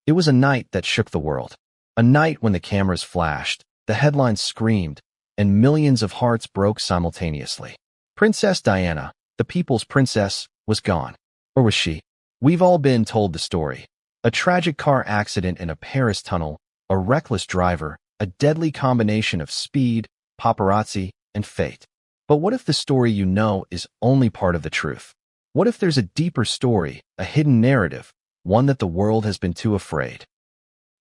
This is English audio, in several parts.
It was a night that shook the world. A night when the cameras flashed, the headlines screamed, and millions of hearts broke simultaneously. Princess Diana, the people's princess, was gone. Or was she? We've all been told the story. A tragic car accident in a Paris tunnel, a reckless driver, a deadly combination of speed, paparazzi, and fate. But what if the story you know is only part of the truth? What if there's a deeper story, a hidden narrative, one that the world has been too afraid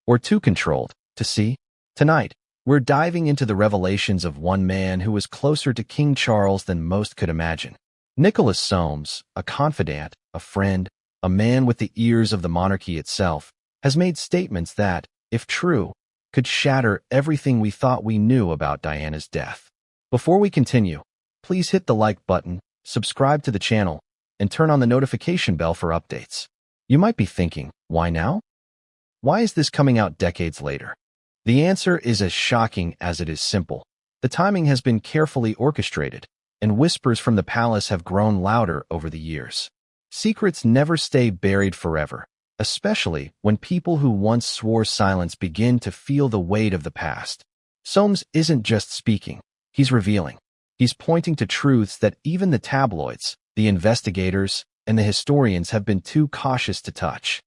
or too controlled to see? Tonight, we're diving into the revelations of one man who was closer to King Charles than most could imagine. Nicholas Soames, a confidant, a friend, a man with the ears of the monarchy itself, has made statements that, if true, could shatter everything we thought we knew about Diana's death. Before we continue, please hit the like button, subscribe to the channel, and turn on the notification bell for updates. You might be thinking, why now? Why is this coming out decades later? The answer is as shocking as it is simple. The timing has been carefully orchestrated, and whispers from the palace have grown louder over the years. Secrets never stay buried forever, especially when people who once swore silence begin to feel the weight of the past. Soames isn't just speaking, he's revealing. He's pointing to truths that even the tabloids, the investigators, and the historians have been too cautious to touch.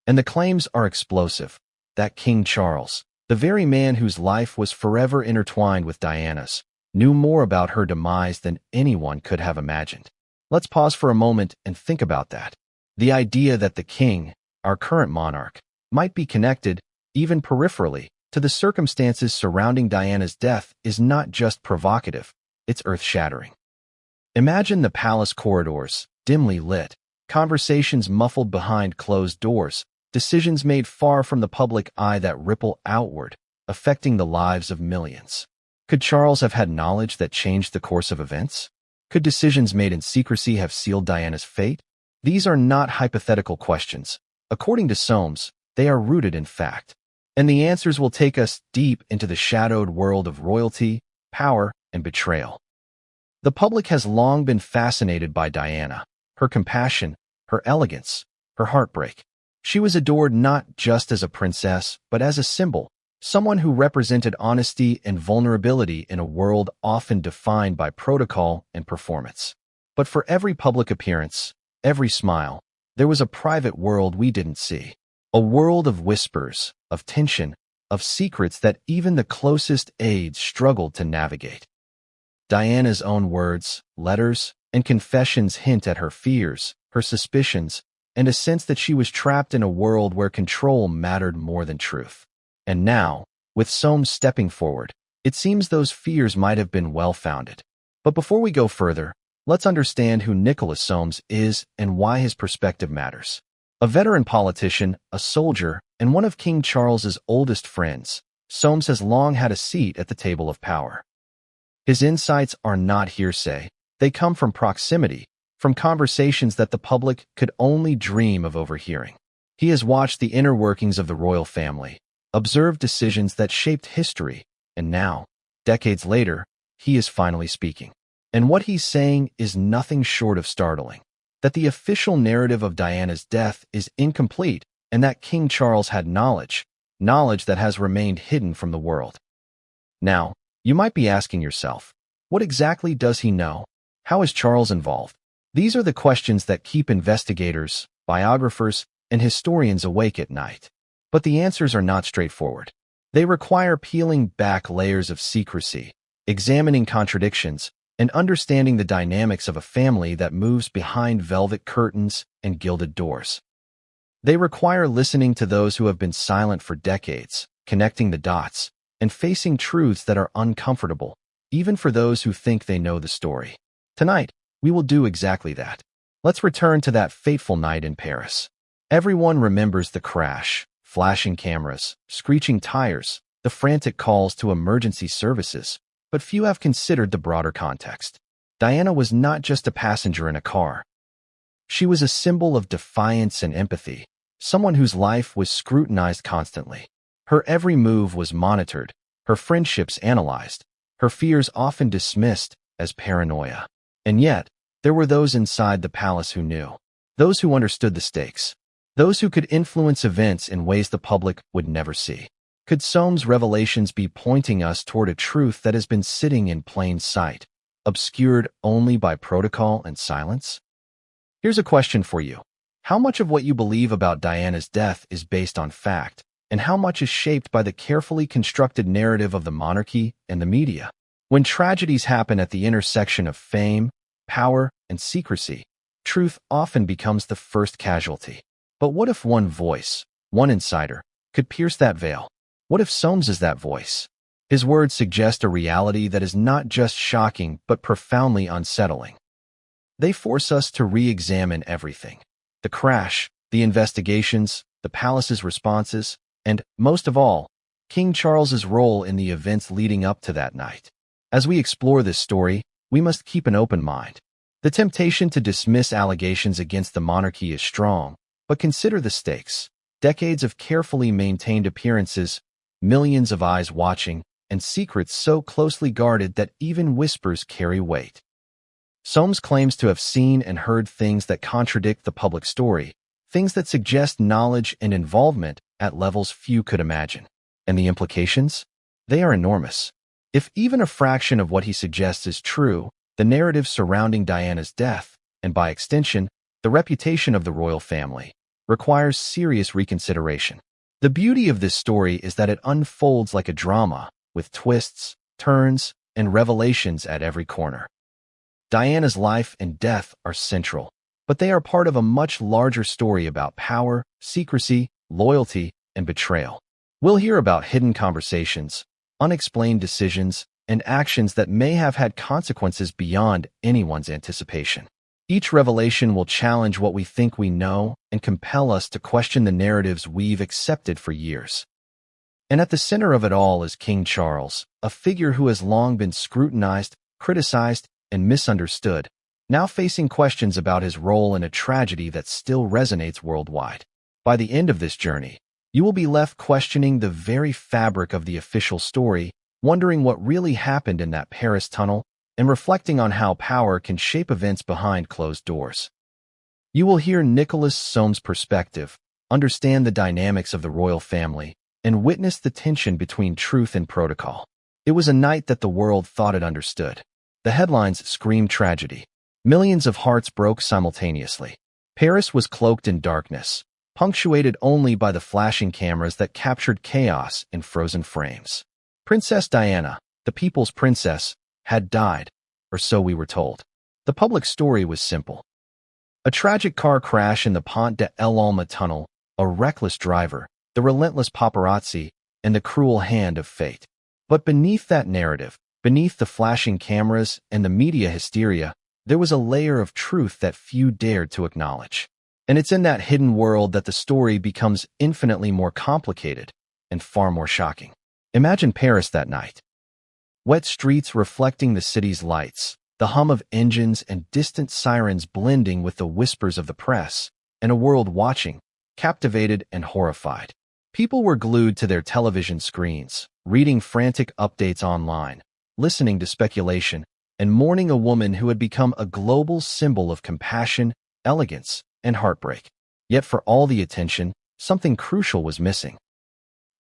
And the claims are explosive. That King Charles, the very man whose life was forever intertwined with Diana's, knew more about her demise than anyone could have imagined. Let's pause for a moment and think about that. The idea that the king, our current monarch, might be connected, even peripherally, to the circumstances surrounding Diana's death is not just provocative, it's earth-shattering. Imagine the palace corridors, dimly lit, conversations muffled behind closed doors, decisions made far from the public eye that ripple outward, affecting the lives of millions. Could Charles have had knowledge that changed the course of events? Could decisions made in secrecy have sealed Diana's fate? These are not hypothetical questions. According to Soames, they are rooted in fact. And the answers will take us deep into the shadowed world of royalty, power, and betrayal. The public has long been fascinated by Diana, her compassion, her elegance, her heartbreak. She was adored not just as a princess, but as a symbol, someone who represented honesty and vulnerability in a world often defined by protocol and performance. But for every public appearance, every smile, there was a private world we didn't see. A world of whispers, of tension, of secrets that even the closest aides struggled to navigate. Diana's own words, letters, and confessions hint at her fears, her suspicions, and a sense that she was trapped in a world where control mattered more than truth. And now, with Soames stepping forward, it seems those fears might have been well-founded. But before we go further, let's understand who Nicholas Soames is and why his perspective matters. A veteran politician, a soldier, and one of King Charles's oldest friends, Soames has long had a seat at the table of power. His insights are not hearsay. They come from proximity, from conversations that the public could only dream of overhearing. He has watched the inner workings of the royal family, observed decisions that shaped history, and now, decades later, he is finally speaking. And what he's saying is nothing short of startling. That the official narrative of Diana's death is incomplete, and that King Charles had knowledge that has remained hidden from the world. Now, you might be asking yourself, what exactly does he know? How is Charles involved? These are the questions that keep investigators, biographers, and historians awake at night. But the answers are not straightforward. They require peeling back layers of secrecy, examining contradictions, and understanding the dynamics of a family that moves behind velvet curtains and gilded doors. They require listening to those who have been silent for decades, connecting the dots, and facing truths that are uncomfortable, even for those who think they know the story. Tonight, we will do exactly that. Let's return to that fateful night in Paris. Everyone remembers the crash, flashing cameras, screeching tires, the frantic calls to emergency services, but few have considered the broader context. Diana was not just a passenger in a car. She was a symbol of defiance and empathy, someone whose life was scrutinized constantly. Her every move was monitored, her friendships analyzed, her fears often dismissed as paranoia. And yet, there were those inside the palace who knew, those who understood the stakes. those who could influence events in ways the public would never see. Could Soames' revelations be pointing us toward a truth that has been sitting in plain sight, obscured only by protocol and silence? Here's a question for you. How much of what you believe about Diana's death is based on fact, and how much is shaped by the carefully constructed narrative of the monarchy and the media? When tragedies happen at the intersection of fame, power, and secrecy, truth often becomes the first casualty. But what if one voice, one insider, could pierce that veil? What if Soames is that voice? His words suggest a reality that is not just shocking but profoundly unsettling. They force us to re-examine everything. The crash, the investigations, the palace's responses, and, most of all, King Charles's role in the events leading up to that night. As we explore this story, we must keep an open mind. The temptation to dismiss allegations against the monarchy is strong, but consider the stakes. Decades of carefully maintained appearances, millions of eyes watching, and secrets so closely guarded that even whispers carry weight. Soames claims to have seen and heard things that contradict the public story, things that suggest knowledge and involvement at levels few could imagine. And the implications? They are enormous. If even a fraction of what he suggests is true, the narrative surrounding Diana's death, and by extension, the reputation of the royal family, requires serious reconsideration. The beauty of this story is that it unfolds like a drama, with twists, turns, and revelations at every corner. Diana's life and death are central, but they are part of a much larger story about power, secrecy, loyalty, and betrayal. We'll hear about hidden conversations, unexplained decisions, and actions that may have had consequences beyond anyone's anticipation. Each revelation will challenge what we think we know and compel us to question the narratives we've accepted for years. And at the center of it all is King Charles, a figure who has long been scrutinized, criticized, and misunderstood, now facing questions about his role in a tragedy that still resonates worldwide. By the end of this journey, you will be left questioning the very fabric of the official story, wondering what really happened in that Paris tunnel, and reflecting on how power can shape events behind closed doors. You will hear Nicholas Soames' perspective, understand the dynamics of the royal family, and witness the tension between truth and protocol. It was a night that the world thought it understood. The headlines screamed tragedy. Millions of hearts broke simultaneously. Paris was cloaked in darkness, punctuated only by the flashing cameras that captured chaos in frozen frames. Princess Diana, the people's princess, had died, or so we were told. The public story was simple. A tragic car crash in the Pont de l'Alma tunnel, a reckless driver, the relentless paparazzi, and the cruel hand of fate. But beneath that narrative, beneath the flashing cameras and the media hysteria, there was a layer of truth that few dared to acknowledge. And it's in that hidden world that the story becomes infinitely more complicated and far more shocking. Imagine Paris that night. Wet streets reflecting the city's lights, the hum of engines and distant sirens blending with the whispers of the press, and a world watching, captivated and horrified. People were glued to their television screens, reading frantic updates online, listening to speculation, and mourning a woman who had become a global symbol of compassion, elegance, and heartbreak. Yet for all the attention, something crucial was missing.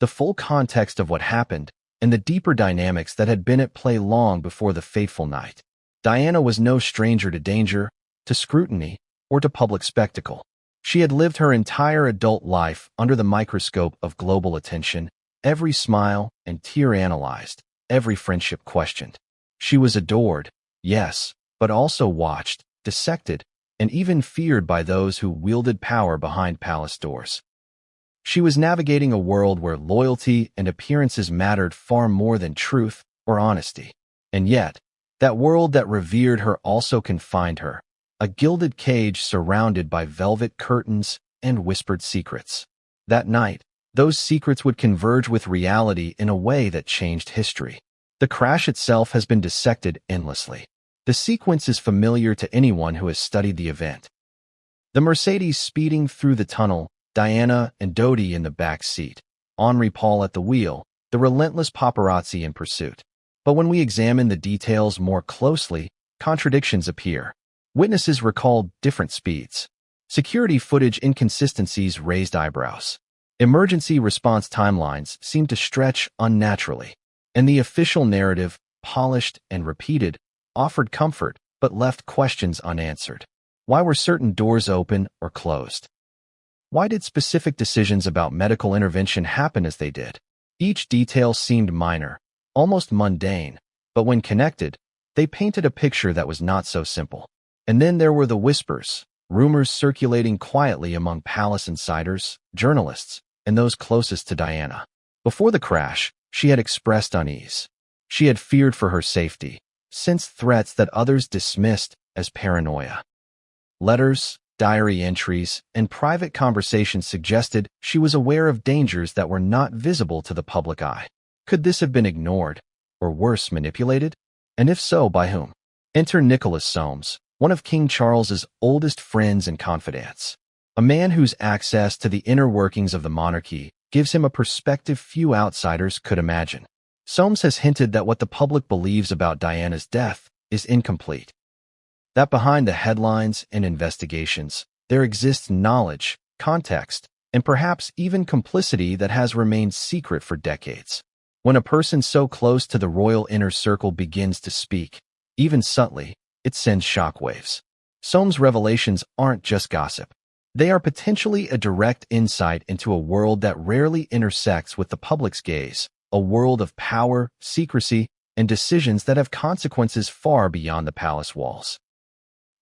The full context of what happened, and the deeper dynamics that had been at play long before the fateful night. Diana was no stranger to danger, to scrutiny, or to public spectacle. She had lived her entire adult life under the microscope of global attention, every smile and tear analyzed, every friendship questioned. She was adored, yes, but also watched, dissected, and even feared by those who wielded power behind palace doors. She was navigating a world where loyalty and appearances mattered far more than truth or honesty. And yet, that world that revered her also confined her, a gilded cage surrounded by velvet curtains and whispered secrets. That night, those secrets would converge with reality in a way that changed history. The crash itself has been dissected endlessly. The sequence is familiar to anyone who has studied the event. The Mercedes speeding through the tunnel, Diana and Dodi in the back seat, Henri Paul at the wheel, the relentless paparazzi in pursuit. But when we examine the details more closely, contradictions appear. Witnesses recalled different speeds. Security footage inconsistencies raised eyebrows. Emergency response timelines seemed to stretch unnaturally, and the official narrative, polished and repeated, offered comfort but left questions unanswered. Why were certain doors open or closed? Why did specific decisions about medical intervention happen as they did? Each detail seemed minor, almost mundane, but when connected, they painted a picture that was not so simple. And then there were the whispers, rumors circulating quietly among palace insiders, journalists, and those closest to Diana. Before the crash, she had expressed unease. She had feared for her safety, sensed threats that others dismissed as paranoia. Letters, diary entries, and private conversations suggested she was aware of dangers that were not visible to the public eye. Could this have been ignored, or worse, manipulated? And if so, by whom? Enter Nicholas Soames, one of King Charles's oldest friends and confidants. A man whose access to the inner workings of the monarchy gives him a perspective few outsiders could imagine. Soames has hinted that what the public believes about Diana's death is incomplete. That behind the headlines and investigations, there exists knowledge, context, and perhaps even complicity that has remained secret for decades. When a person so close to the royal inner circle begins to speak, even subtly, it sends shockwaves. Soames' revelations aren't just gossip. They are potentially a direct insight into a world that rarely intersects with the public's gaze, a world of power, secrecy, and decisions that have consequences far beyond the palace walls.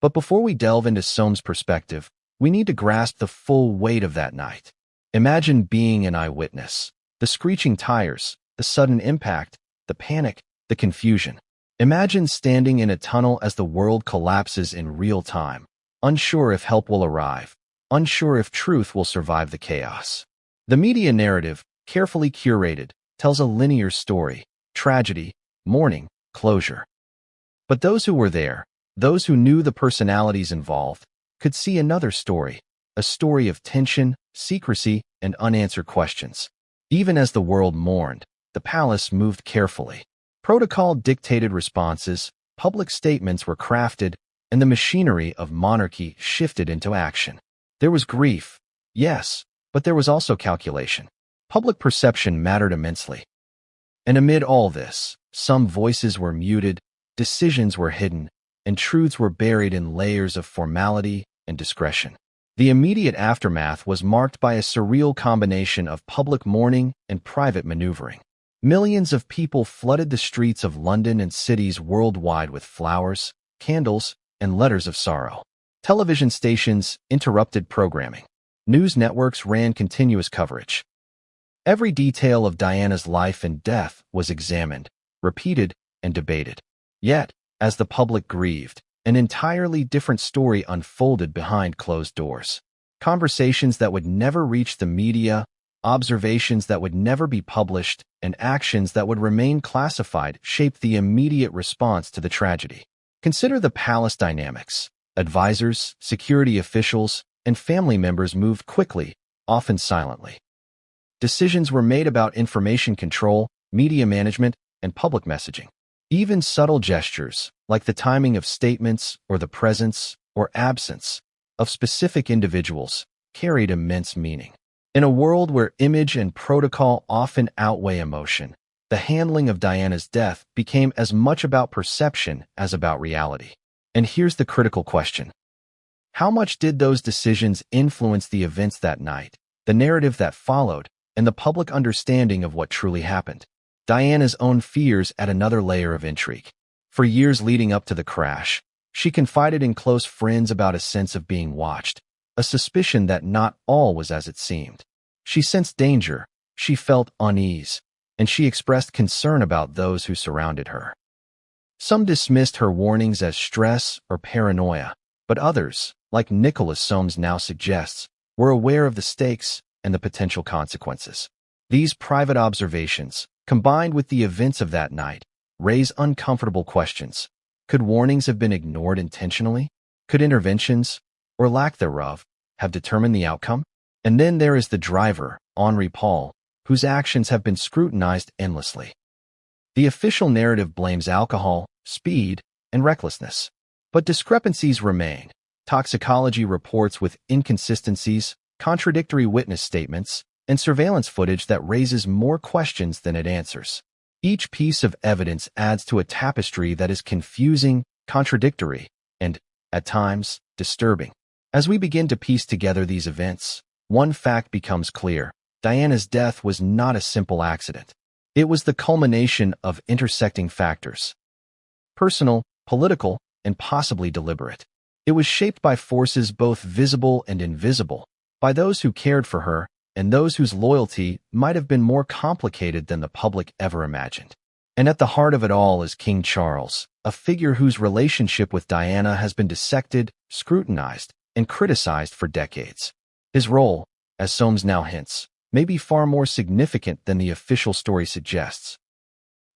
But before we delve into Soames' perspective, we need to grasp the full weight of that night. Imagine being an eyewitness. The screeching tires, the sudden impact, the panic, the confusion. Imagine standing in a tunnel as the world collapses in real time, unsure if help will arrive, unsure if truth will survive the chaos. The media narrative, carefully curated, tells a linear story: tragedy, mourning, closure. But those who were there, those who knew the personalities involved, could see another story, a story of tension, secrecy, and unanswered questions. Even as the world mourned, the palace moved carefully. Protocol-dictated responses, public statements were crafted, and the machinery of monarchy shifted into action. There was grief, yes, but there was also calculation. Public perception mattered immensely. And amid all this, some voices were muted, decisions were hidden, and truths were buried in layers of formality and discretion. The immediate aftermath was marked by a surreal combination of public mourning and private maneuvering. Millions of people flooded the streets of London and cities worldwide with flowers, candles, and letters of sorrow. Television stations interrupted programming. News networks ran continuous coverage. Every detail of Diana's life and death was examined, repeated, and debated. Yet, as the public grieved, an entirely different story unfolded behind closed doors. Conversations that would never reach the media, observations that would never be published, and actions that would remain classified shaped the immediate response to the tragedy. Consider the palace dynamics. Advisors, security officials, and family members moved quickly, often silently. Decisions were made about information control, media management, and public messaging. Even subtle gestures, like the timing of statements or the presence or absence of specific individuals, carried immense meaning. In a world where image and protocol often outweigh emotion, the handling of Diana's death became as much about perception as about reality. And here's the critical question. How much did those decisions influence the events that night, the narrative that followed, and the public understanding of what truly happened? Diana's own fears add another layer of intrigue. For years leading up to the crash, she confided in close friends about a sense of being watched, a suspicion that not all was as it seemed. She sensed danger, she felt unease, and she expressed concern about those who surrounded her. Some dismissed her warnings as stress or paranoia, but others, like Nicholas Soames now suggests, were aware of the stakes and the potential consequences. These private observations, combined with the events of that night, raise uncomfortable questions. Could warnings have been ignored intentionally? Could interventions, or lack thereof, have determined the outcome? And then there is the driver, Henri Paul, whose actions have been scrutinized endlessly. The official narrative blames alcohol, speed, and recklessness. But discrepancies remain. toxicology reports with inconsistencies, contradictory witness statements, and surveillance footage that raises more questions than it answers. Each piece of evidence adds to a tapestry that is confusing, contradictory, and, at times, disturbing. As we begin to piece together these events, one fact becomes clear. Diana's death was not a simple accident. It was the culmination of intersecting factors: personal, political, and possibly deliberate. It was shaped by forces both visible and invisible, by those who cared for her and those whose loyalty might have been more complicated than the public ever imagined. And at the heart of it all is King Charles, a figure whose relationship with Diana has been dissected, scrutinized, and criticized for decades. His role, as Soames now hints, may be far more significant than the official story suggests.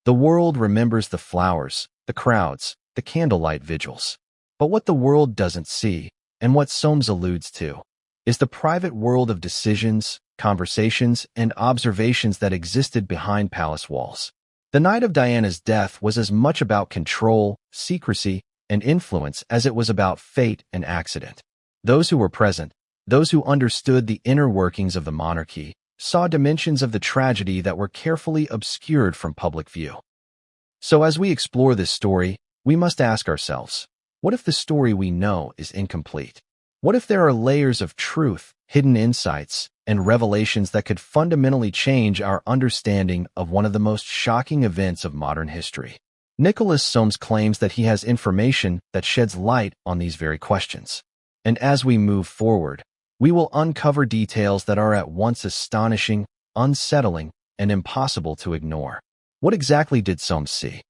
The world remembers the flowers, the crowds, the candlelight vigils. But what the world doesn't see, and what Soames alludes to, is the private world of decisions, conversations, and observations that existed behind palace walls. The night of Diana's death was as much about control, secrecy, and influence as it was about fate and accident. Those who were present, those who understood the inner workings of the monarchy, saw dimensions of the tragedy that were carefully obscured from public view. So as we explore this story, we must ask ourselves, what if the story we know is incomplete? What if there are layers of truth, hidden insights, and revelations that could fundamentally change our understanding of one of the most shocking events of modern history? Nicholas Soames claims that he has information that sheds light on these very questions. And as we move forward, we will uncover details that are at once astonishing, unsettling, and impossible to ignore. What exactly did Soames see?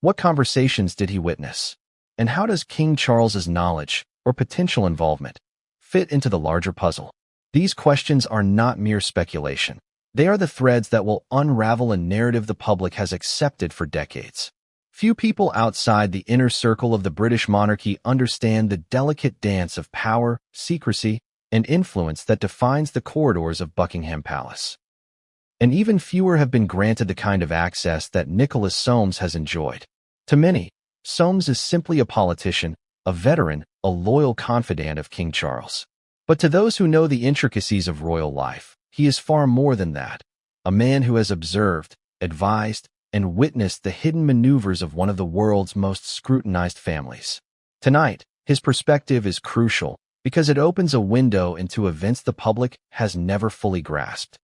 What conversations did he witness? And how does King Charles's knowledge, or potential involvement, fit into the larger puzzle? These questions are not mere speculation. They are the threads that will unravel a narrative the public has accepted for decades. Few people outside the inner circle of the British monarchy understand the delicate dance of power, secrecy, and influence that defines the corridors of Buckingham Palace. And even fewer have been granted the kind of access that Nicholas Soames has enjoyed. To many, Soames is simply a politician, a veteran, a loyal confidant of King Charles. But to those who know the intricacies of royal life, he is far more than that. A man who has observed, advised, and witnessed the hidden maneuvers of one of the world's most scrutinized families. Tonight, his perspective is crucial because it opens a window into events the public has never fully grasped.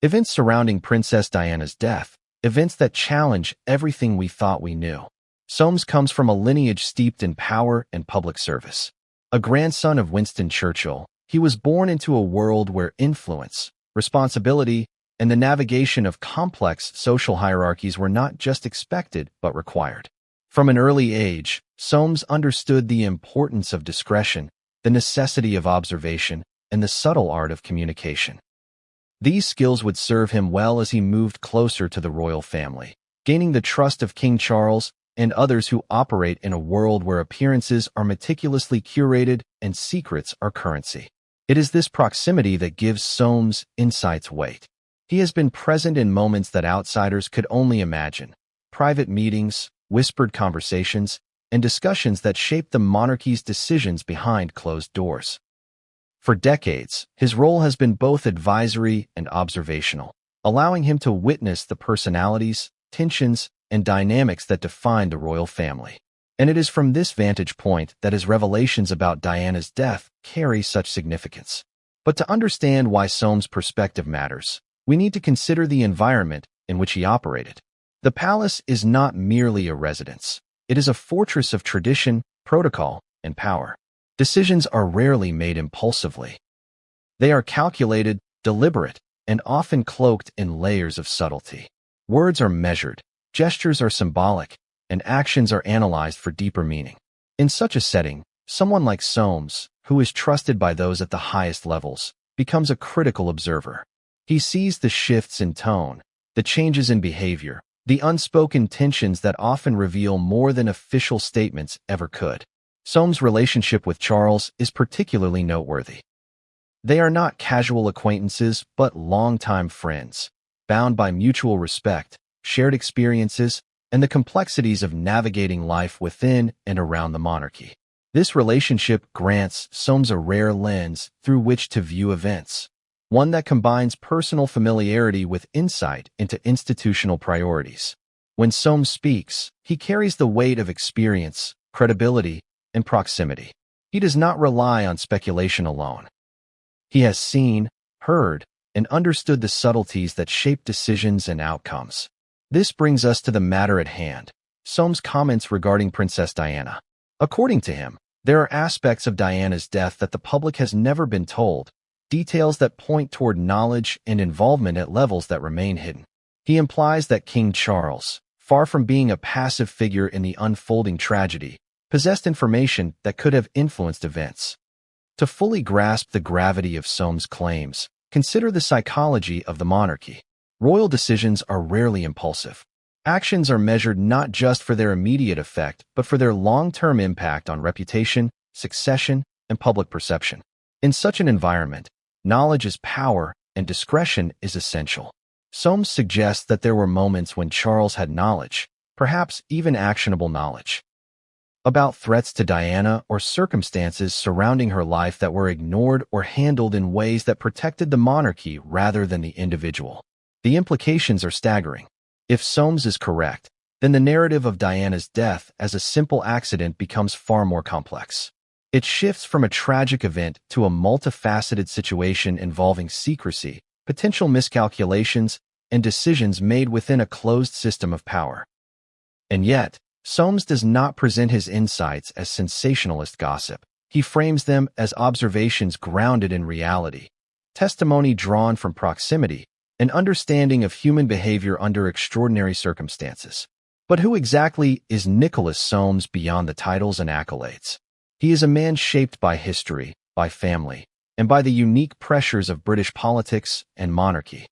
Events surrounding Princess Diana's death, events that challenge everything we thought we knew. Soames comes from a lineage steeped in power and public service. A grandson of Winston Churchill, he was born into a world where influence, responsibility, and the navigation of complex social hierarchies were not just expected but required. From an early age, Soames understood the importance of discretion, the necessity of observation, and the subtle art of communication. These skills would serve him well as he moved closer to the royal family, gaining the trust of King Charles and others who operate in a world where appearances are meticulously curated and secrets are currency. It is this proximity that gives Soames' insights weight. He has been present in moments that outsiders could only imagine: private meetings, whispered conversations, and discussions that shaped the monarchy's decisions behind closed doors. For decades, his role has been both advisory and observational, allowing him to witness the personalities, tensions, and dynamics that define the royal family. And it is from this vantage point that his revelations about Diana's death carry such significance. But to understand why Soames' perspective matters, we need to consider the environment in which he operated. The palace is not merely a residence. It is a fortress of tradition, protocol, and power. Decisions are rarely made impulsively. They are calculated, deliberate, and often cloaked in layers of subtlety. Words are measured, gestures are symbolic, and actions are analyzed for deeper meaning. In such a setting, someone like Soames, who is trusted by those at the highest levels, becomes a critical observer. He sees the shifts in tone, the changes in behavior, the unspoken tensions that often reveal more than official statements ever could. Soames' relationship with Charles is particularly noteworthy. They are not casual acquaintances, but longtime friends, bound by mutual respect, shared experiences, and the complexities of navigating life within and around the monarchy. This relationship grants Soames a rare lens through which to view events, one that combines personal familiarity with insight into institutional priorities. When Soames speaks, he carries the weight of experience, credibility, and proximity. He does not rely on speculation alone. He has seen, heard, and understood the subtleties that shape decisions and outcomes. This brings us to the matter at hand. Soames comments regarding Princess Diana. According to him, there are aspects of Diana's death that the public has never been told, details that point toward knowledge and involvement at levels that remain hidden. He implies that King Charles, far from being a passive figure in the unfolding tragedy, possessed information that could have influenced events. To fully grasp the gravity of Soames' claims, consider the psychology of the monarchy. Royal decisions are rarely impulsive. Actions are measured not just for their immediate effect, but for their long-term impact on reputation, succession, and public perception. In such an environment, knowledge is power and discretion is essential. Soames suggests that there were moments when Charles had knowledge, perhaps even actionable knowledge, about threats to Diana or circumstances surrounding her life that were ignored or handled in ways that protected the monarchy rather than the individual. The implications are staggering. If Soames is correct, then the narrative of Diana's death as a simple accident becomes far more complex. It shifts from a tragic event to a multifaceted situation involving secrecy, potential miscalculations, and decisions made within a closed system of power. And yet, Soames does not present his insights as sensationalist gossip. He frames them as observations grounded in reality, testimony drawn from proximity, an understanding of human behavior under extraordinary circumstances. But who exactly is Nicholas Soames beyond the titles and accolades? He is a man shaped by history, by family, and by the unique pressures of British politics and monarchy.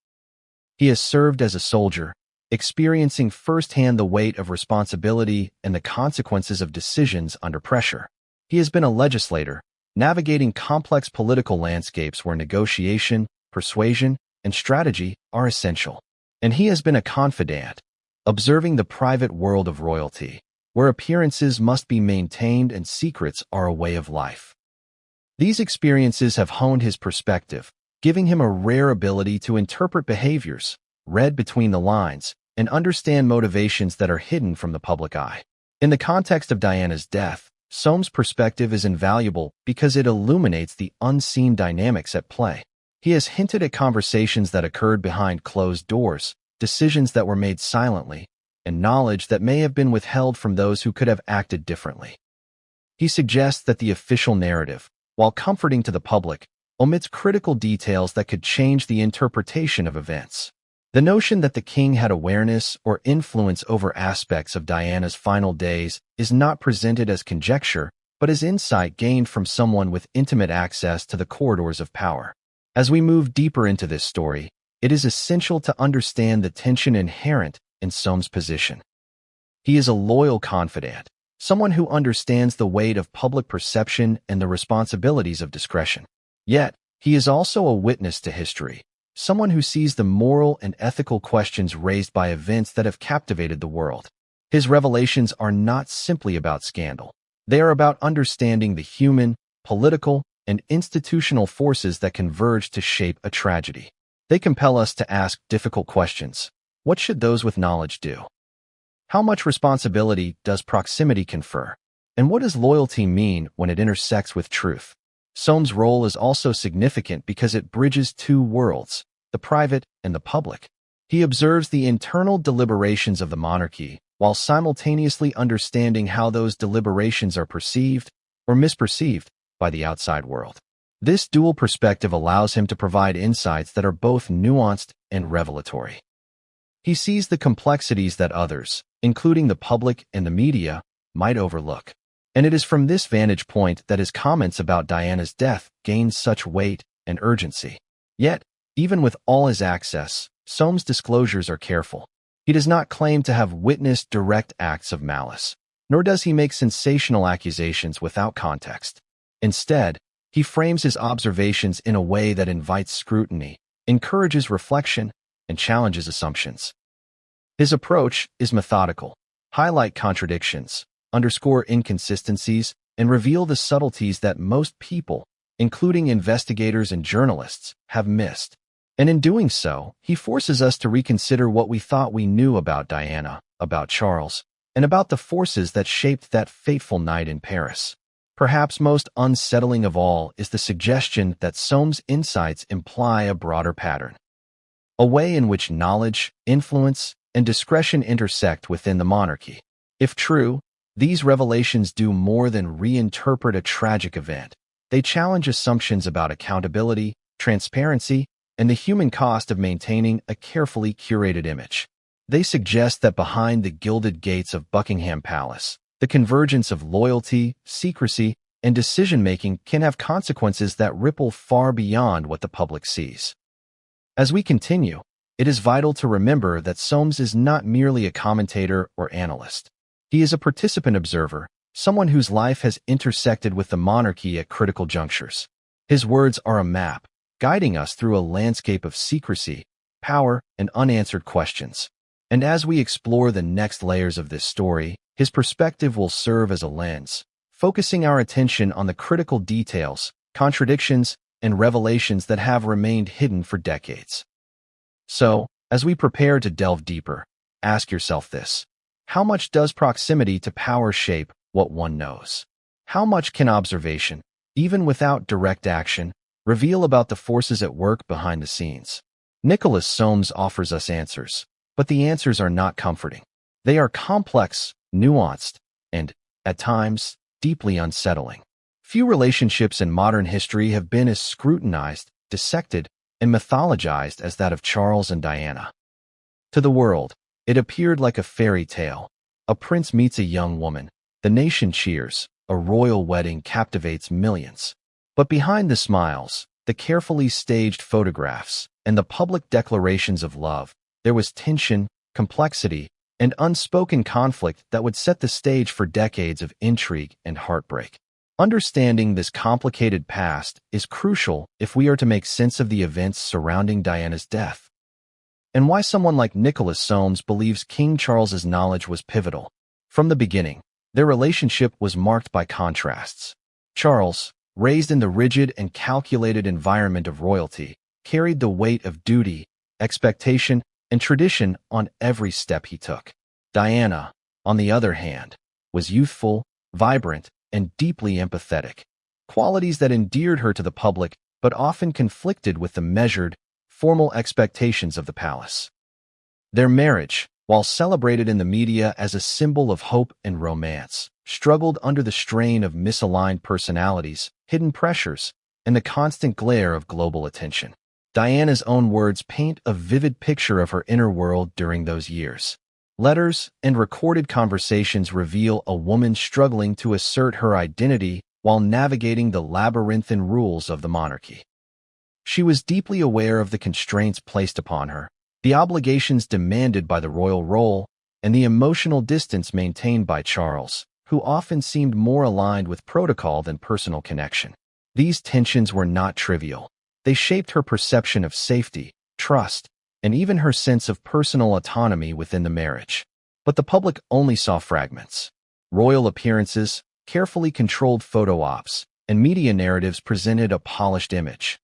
He has served as a soldier, experiencing firsthand the weight of responsibility and the consequences of decisions under pressure. He has been a legislator, navigating complex political landscapes where negotiation, persuasion, and strategy are essential. And he has been a confidant, observing the private world of royalty, where appearances must be maintained and secrets are a way of life. These experiences have honed his perspective, giving him a rare ability to interpret behaviors, read between the lines, and understand motivations that are hidden from the public eye. In the context of Diana's death, Soames' perspective is invaluable because it illuminates the unseen dynamics at play. He has hinted at conversations that occurred behind closed doors, decisions that were made silently, and knowledge that may have been withheld from those who could have acted differently. He suggests that the official narrative, while comforting to the public, omits critical details that could change the interpretation of events. The notion that the king had awareness or influence over aspects of Diana's final days is not presented as conjecture, but as insight gained from someone with intimate access to the corridors of power. As we move deeper into this story, it is essential to understand the tension inherent in Soames' position. He is a loyal confidant, someone who understands the weight of public perception and the responsibilities of discretion. Yet, he is also a witness to history, someone who sees the moral and ethical questions raised by events that have captivated the world. His revelations are not simply about scandal. They are about understanding the human, political, and institutional forces that converge to shape a tragedy. They compel us to ask difficult questions. What should those with knowledge do? How much responsibility does proximity confer? And what does loyalty mean when it intersects with truth? Soames' role is also significant because it bridges two worlds, the private and the public. He observes the internal deliberations of the monarchy while simultaneously understanding how those deliberations are perceived or misperceived by the outside world. This dual perspective allows him to provide insights that are both nuanced and revelatory. He sees the complexities that others, including the public and the media, might overlook. And it is from this vantage point that his comments about Diana's death gain such weight and urgency. Yet, even with all his access, Soames' disclosures are careful. He does not claim to have witnessed direct acts of malice, nor does he make sensational accusations without context. Instead, he frames his observations in a way that invites scrutiny, encourages reflection, and challenges assumptions. His approach is methodical, highlight contradictions, underscore inconsistencies, and reveal the subtleties that most people, including investigators and journalists, have missed. And in doing so, he forces us to reconsider what we thought we knew about Diana, about Charles, and about the forces that shaped that fateful night in Paris. Perhaps most unsettling of all is the suggestion that Soames' insights imply a broader pattern, a way in which knowledge, influence, and discretion intersect within the monarchy. If true, these revelations do more than reinterpret a tragic event. They challenge assumptions about accountability, transparency, and the human cost of maintaining a carefully curated image. They suggest that behind the gilded gates of Buckingham Palace, the convergence of loyalty, secrecy, and decision-making can have consequences that ripple far beyond what the public sees. As we continue, it is vital to remember that Soames is not merely a commentator or analyst. He is a participant observer, someone whose life has intersected with the monarchy at critical junctures. His words are a map, guiding us through a landscape of secrecy, power, and unanswered questions. And as we explore the next layers of this story, his perspective will serve as a lens, focusing our attention on the critical details, contradictions, and revelations that have remained hidden for decades. So, as we prepare to delve deeper, ask yourself this: how much does proximity to power shape what one knows? How much can observation, even without direct action, reveal about the forces at work behind the scenes? Nicholas Soames offers us answers, but the answers are not comforting. They are complex, nuanced, and, at times, deeply unsettling. Few relationships in modern history have been as scrutinized, dissected, and mythologized as that of Charles and Diana. To the world, it appeared like a fairy tale. A prince meets a young woman, the nation cheers, a royal wedding captivates millions. But behind the smiles, the carefully staged photographs, and the public declarations of love, there was tension, complexity, and unspoken conflict that would set the stage for decades of intrigue and heartbreak. Understanding this complicated past is crucial if we are to make sense of the events surrounding Diana's death, and why someone like Nicholas Soames believes King Charles's knowledge was pivotal. From the beginning, their relationship was marked by contrasts. Charles, raised in the rigid and calculated environment of royalty, carried the weight of duty, expectation, and tradition on every step he took. Diana, on the other hand, was youthful, vibrant, and deeply empathetic, qualities that endeared her to the public but often conflicted with the measured, formal expectations of the palace. Their marriage, while celebrated in the media as a symbol of hope and romance, struggled under the strain of misaligned personalities, hidden pressures, and the constant glare of global attention. Diana's own words paint a vivid picture of her inner world during those years. Letters and recorded conversations reveal a woman struggling to assert her identity while navigating the labyrinthine rules of the monarchy. She was deeply aware of the constraints placed upon her, the obligations demanded by the royal role, and the emotional distance maintained by Charles, who often seemed more aligned with protocol than personal connection. These tensions were not trivial. They shaped her perception of safety, trust, and even her sense of personal autonomy within the marriage. But the public only saw fragments. Royal appearances, carefully controlled photo ops, and media narratives presented a polished image.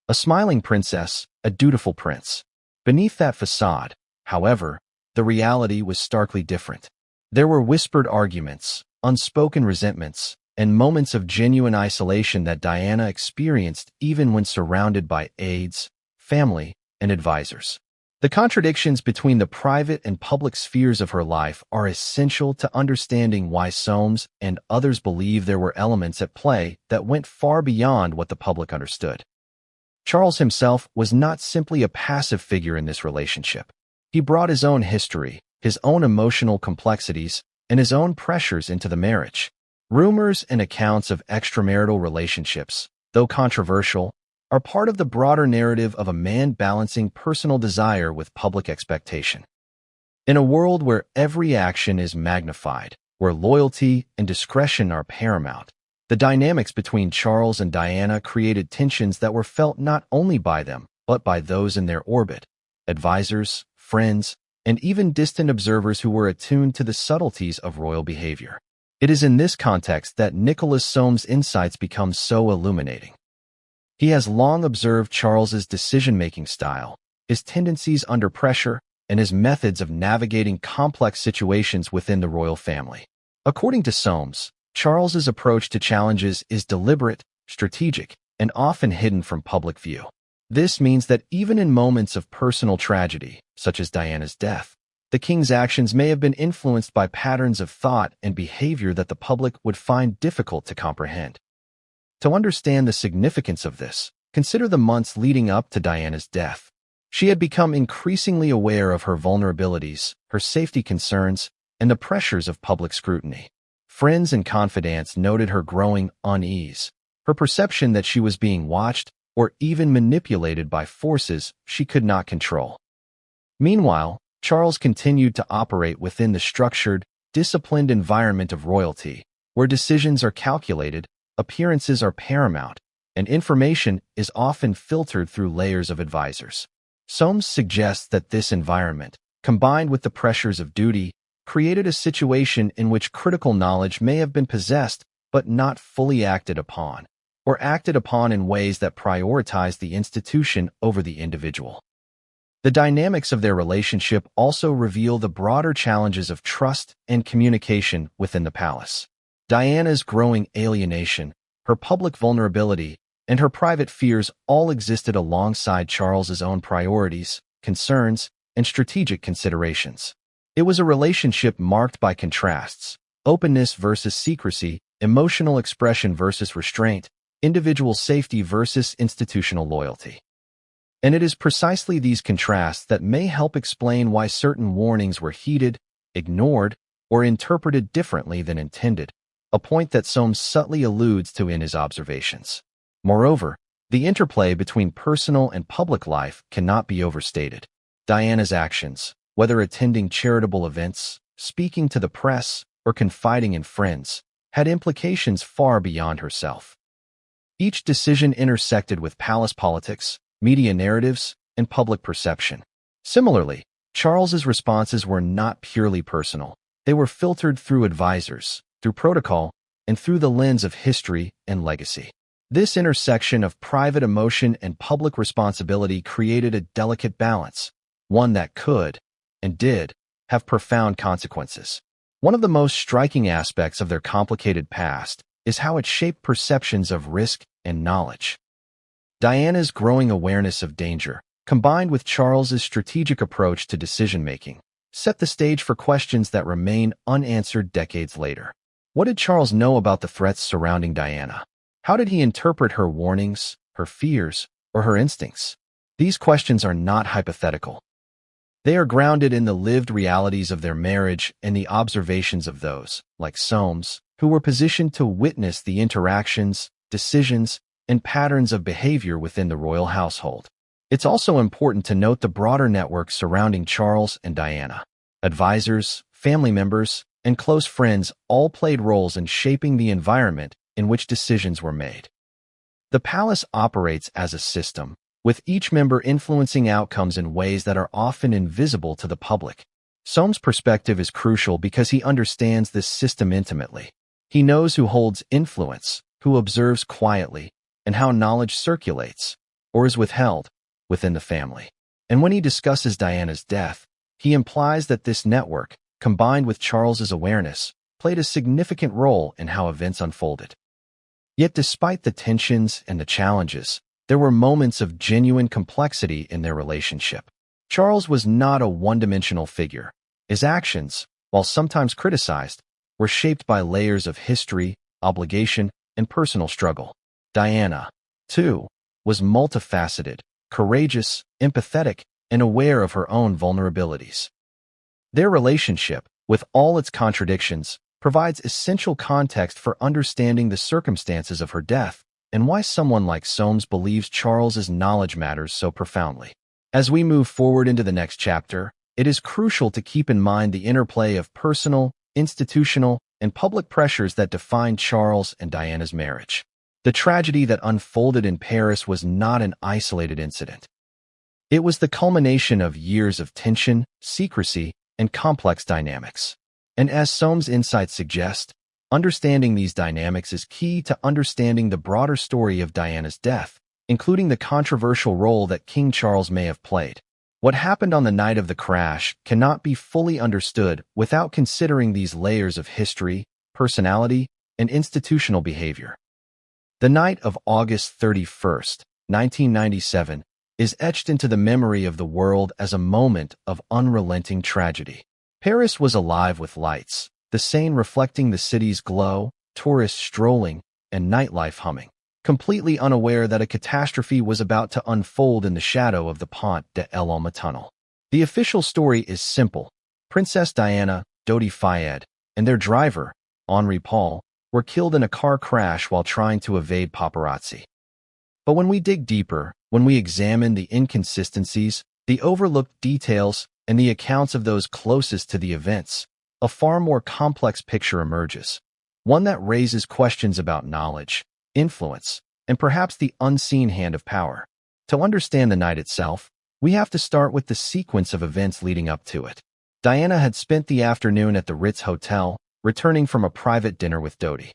A smiling princess, a dutiful prince. Beneath that facade, however, the reality was starkly different. There were whispered arguments, unspoken resentments, and moments of genuine isolation that Diana experienced even when surrounded by aides, family, and advisors. The contradictions between the private and public spheres of her life are essential to understanding why Soames and others believe there were elements at play that went far beyond what the public understood. Charles himself was not simply a passive figure in this relationship. He brought his own history, his own emotional complexities, and his own pressures into the marriage. Rumors and accounts of extramarital relationships, though controversial, are part of the broader narrative of a man balancing personal desire with public expectation. In a world where every action is magnified, where loyalty and discretion are paramount, the dynamics between Charles and Diana created tensions that were felt not only by them, but by those in their orbit, advisors, friends, and even distant observers who were attuned to the subtleties of royal behavior. It is in this context that Nicholas Soames' insights become so illuminating. He has long observed Charles's decision-making style, his tendencies under pressure, and his methods of navigating complex situations within the royal family. According to Soames, Charles's approach to challenges is deliberate, strategic, and often hidden from public view. This means that even in moments of personal tragedy, such as Diana's death, the king's actions may have been influenced by patterns of thought and behavior that the public would find difficult to comprehend. To understand the significance of this, consider the months leading up to Diana's death. She had become increasingly aware of her vulnerabilities, her safety concerns, and the pressures of public scrutiny. Friends and confidants noted her growing unease, her perception that she was being watched or even manipulated by forces she could not control. Meanwhile, Charles continued to operate within the structured, disciplined environment of royalty, where decisions are calculated, appearances are paramount, and information is often filtered through layers of advisors. Soames suggests that this environment, combined with the pressures of duty, created a situation in which critical knowledge may have been possessed but not fully acted upon, or acted upon in ways that prioritized the institution over the individual. The dynamics of their relationship also reveal the broader challenges of trust and communication within the palace. Diana's growing alienation, her public vulnerability, and her private fears all existed alongside Charles's own priorities, concerns, and strategic considerations. It was a relationship marked by contrasts: openness versus secrecy, emotional expression versus restraint, individual safety versus institutional loyalty. And it is precisely these contrasts that may help explain why certain warnings were heeded, ignored, or interpreted differently than intended, a point that Soames subtly alludes to in his observations. Moreover, the interplay between personal and public life cannot be overstated. Diana's actions, whether attending charitable events, speaking to the press, or confiding in friends, had implications far beyond herself. Each decision intersected with palace politics, media narratives, and public perception. Similarly, Charles's responses were not purely personal. They were filtered through advisors, through protocol, and through the lens of history and legacy. This intersection of private emotion and public responsibility created a delicate balance, one that could, and did, have profound consequences. One of the most striking aspects of their complicated past is how it shaped perceptions of risk and knowledge. Diana's growing awareness of danger, combined with Charles's strategic approach to decision-making, set the stage for questions that remain unanswered decades later. What did Charles know about the threats surrounding Diana? How did he interpret her warnings, her fears, or her instincts? These questions are not hypothetical. They are grounded in the lived realities of their marriage and the observations of those, like Soames, who were positioned to witness the interactions, decisions, and patterns of behavior within the royal household. It's also important to note the broader network surrounding Charles and Diana. Advisors, family members, and close friends all played roles in shaping the environment in which decisions were made. The palace operates as a system, with each member influencing outcomes in ways that are often invisible to the public. Soames' perspective is crucial because he understands this system intimately. He knows who holds influence, who observes quietly, and how knowledge circulates, or is withheld, within the family. And when he discusses Diana's death, he implies that this network, combined with Charles's awareness, played a significant role in how events unfolded. Yet despite the tensions and the challenges, there were moments of genuine complexity in their relationship. Charles was not a one-dimensional figure. His actions, while sometimes criticized, were shaped by layers of history, obligation, and personal struggle. Diana, too, was multifaceted, courageous, empathetic, and aware of her own vulnerabilities. Their relationship, with all its contradictions, provides essential context for understanding the circumstances of her death and why someone like Soames believes Charles's knowledge matters so profoundly. As we move forward into the next chapter, it is crucial to keep in mind the interplay of personal, institutional, and public pressures that defined Charles and Diana's marriage. The tragedy that unfolded in Paris was not an isolated incident. It was the culmination of years of tension, secrecy, and complex dynamics. And as Soames' insights suggest, Understanding these dynamics is key to understanding the broader story of Diana's death, including the controversial role that King Charles may have played. What happened on the night of the crash cannot be fully understood without considering these layers of history, personality, and institutional behavior. The night of August 31st, 1997, is etched into the memory of the world as a moment of unrelenting tragedy. Paris was alive with lights, the Seine reflecting the city's glow, tourists strolling, and nightlife humming, completely unaware that a catastrophe was about to unfold in the shadow of the Pont de l'Alma tunnel. The official story is simple. Princess Diana, Dodi Fayed, and their driver, Henri Paul, were killed in a car crash while trying to evade paparazzi. But when we dig deeper, when we examine the inconsistencies, the overlooked details, and the accounts of those closest to the events, a far more complex picture emerges, one that raises questions about knowledge, influence, and perhaps the unseen hand of power. To understand the night itself, we have to start with the sequence of events leading up to it. Diana had spent the afternoon at the Ritz Hotel, returning from a private dinner with Dodi.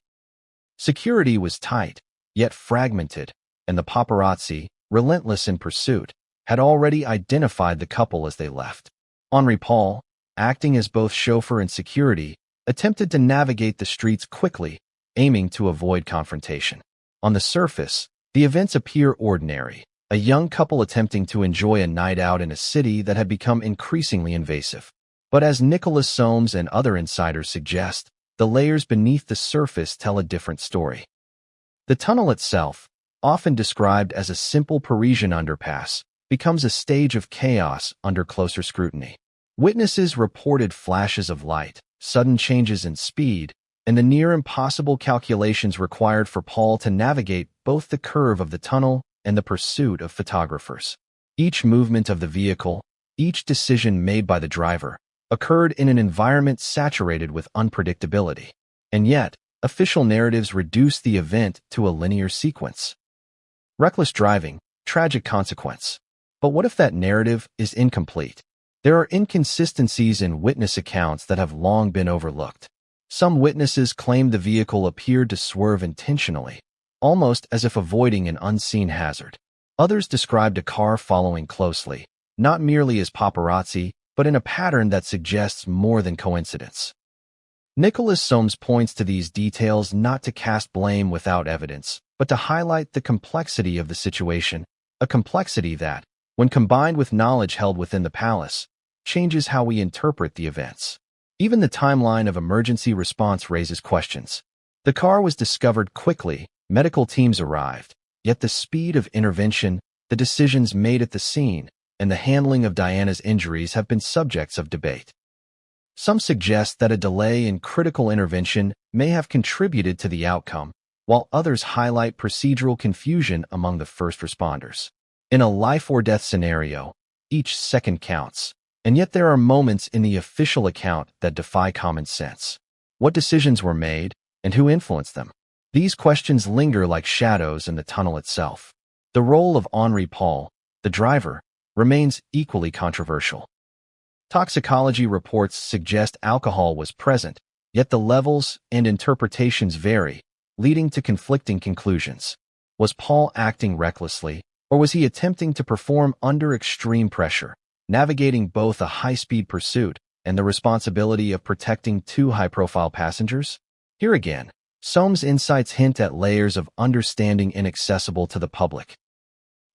Security was tight, yet fragmented, and the paparazzi, relentless in pursuit, had already identified the couple as they left. Henri Paul, acting as both chauffeur and security, attempted to navigate the streets quickly, aiming to avoid confrontation. On the surface, the events appear ordinary, a young couple attempting to enjoy a night out in a city that had become increasingly invasive. But as Nicholas Soames and other insiders suggest, the layers beneath the surface tell a different story. The tunnel itself, often described as a simple Parisian underpass, becomes a stage of chaos under closer scrutiny. Witnesses reported flashes of light, sudden changes in speed, and the near-impossible calculations required for Paul to navigate both the curve of the tunnel and the pursuit of photographers. Each movement of the vehicle, each decision made by the driver, occurred in an environment saturated with unpredictability. And yet, official narratives reduce the event to a linear sequence. Reckless driving, tragic consequence. But what if that narrative is incomplete? There are inconsistencies in witness accounts that have long been overlooked. Some witnesses claimed the vehicle appeared to swerve intentionally, almost as if avoiding an unseen hazard. Others described a car following closely, not merely as paparazzi, but in a pattern that suggests more than coincidence. Nicholas Soames points to these details not to cast blame without evidence, but to highlight the complexity of the situation, a complexity that, when combined with knowledge held within the palace, changes how we interpret the events. Even the timeline of emergency response raises questions. The car was discovered quickly, medical teams arrived, yet the speed of intervention, the decisions made at the scene, and the handling of Diana's injuries have been subjects of debate. Some suggest that a delay in critical intervention may have contributed to the outcome, while others highlight procedural confusion among the first responders. In a life-or-death scenario, each second counts, and yet there are moments in the official account that defy common sense. What decisions were made, and who influenced them? These questions linger like shadows in the tunnel itself. The role of Henri Paul, the driver, remains equally controversial. Toxicology reports suggest alcohol was present, yet the levels and interpretations vary, leading to conflicting conclusions. Was Paul acting recklessly, or was he attempting to perform under extreme pressure, navigating both a high-speed pursuit and the responsibility of protecting two high-profile passengers? Here again, Soames' insights hint at layers of understanding inaccessible to the public.